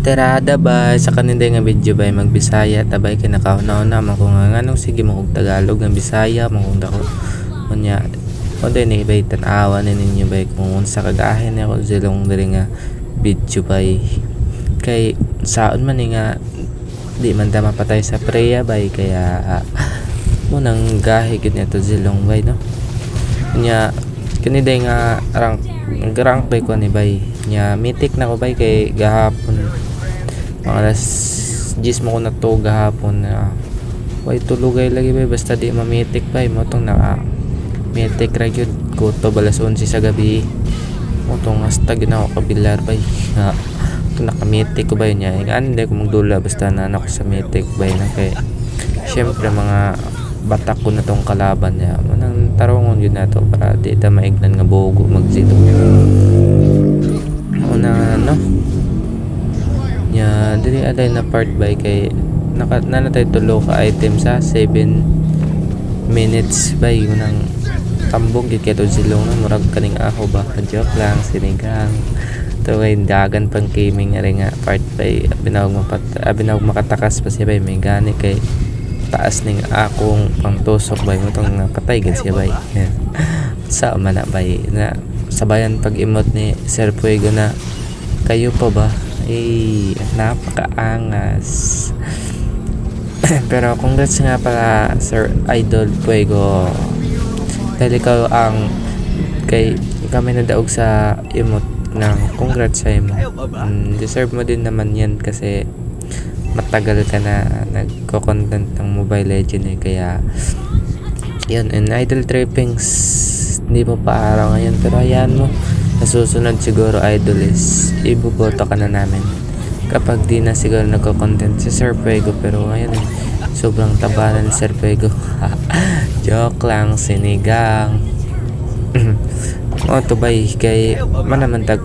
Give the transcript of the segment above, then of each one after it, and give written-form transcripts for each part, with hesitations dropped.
Terada ba sa kanila nga video ba magbisaya tabay kinakauna-una man ko nga nganong sige mo og Tagalog nga Bisaya man kung dako unya o din ni bay tan-awa ni ninyo bay kung unsa kagahin ako silong diri nga video bay kay saon man ni nga di man ta mapatay sa preya bay kaya mo nang gahi gid neto silong bay no unya kaniday nga rank bay ko ni bay nya mitik na ko bay kay gahapon mga alas 10 mo ko na to gahapon na way tulugay lagi bay basta di mamitik bay mo tong na mitik ra gyud ko to balas 11 sa gabi mo tong hasta ginawa kabilar bay na to nakamitik ko bay nya hindi ko magdula basta na ako sa mitik bay na kay syempre mga batak ko na tong kalaban niya manang tarongon yun na to para di ta maignan nga bogo magsito na no nya dili aday na part by kay nanatay tulo ka item sa 7 minutes by nang tambong gid kato silong na murag kaning ako ba joke lang sinigang to ay dagan pang gaming ari nga part by binawag makatakas pa siya bay may gani kay taas ning akong pangtusok bay mo tong patay gid siya bay sa man na bay na sabayan pag emote ni Sir Fuego na kayo pa ba napakaangas pero congrats nga pala Sir Idol Fuego dahil ikaw ang kay kami nadaog sa emote ng congrats sa imo deserve mo din naman yan kasi matagal ka na nagko-content ng Mobile Legend kaya yun and idol trippings hindi mo pa araw ngayon pero ayan mo nasusunod siguro idol is ibuboto ka na namin kapag di na siguro nagko-content si Sir Fuego pero ngayon sobrang taba na ni Sir Fuego joke lang sinigang o to bay kay manaman tag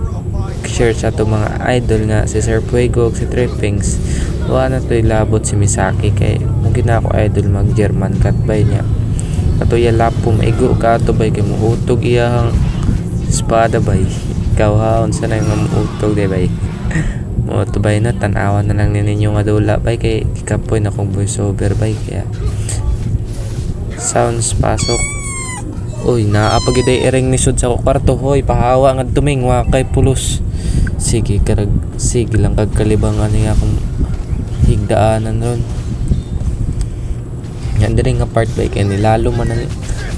share sa to mga idol nga si Sir Fuego si Trippings wala na to ilabot si Misaki kay mung gina ako idol mag German cat bay niya ato ya lapom ego ka to bay kay muutog iyang espada bay ikaw haon sa na nga muutog de bay mo to bay na tan-awan na lang ninyo nga dula bay kay kapoy na kong voice over bay kaya sounds pasok uy naapagid ereng ni sud sa kwarto hoy pahawa nga tuming wa kay pulos sige lang kag kalibangan niya akong higdaanan ron yan diri nga part by kay nilalo man ang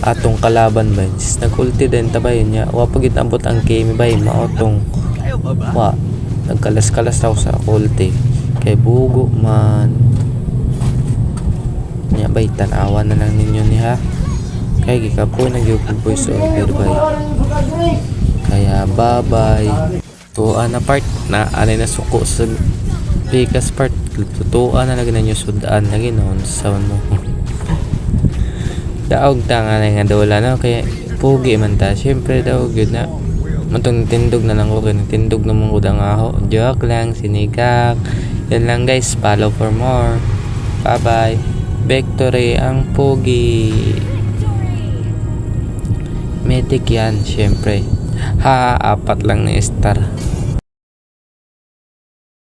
atong kalaban ba nag-ulti din tabay niya wa pagit ambot ang game bay maotong wa nagkalas-kalas daw sa ulti kay bugo man niya bay tan-awa na lang ninyo niya kay gikapoy nagyug voice over bay kaya bye tuan na part na anay na suko sa bigas part tutuan na lagi na nyo sudaan lagi noon sa mo daog tanga na nga dola no kaya pugi man ta syempre daog yun na matong tindog na lang ko kaya tindog na mong udang aho joke lang sinigang yan lang guys follow for more bye bye victory ang pugi medic yan syempre ha 4 lang na star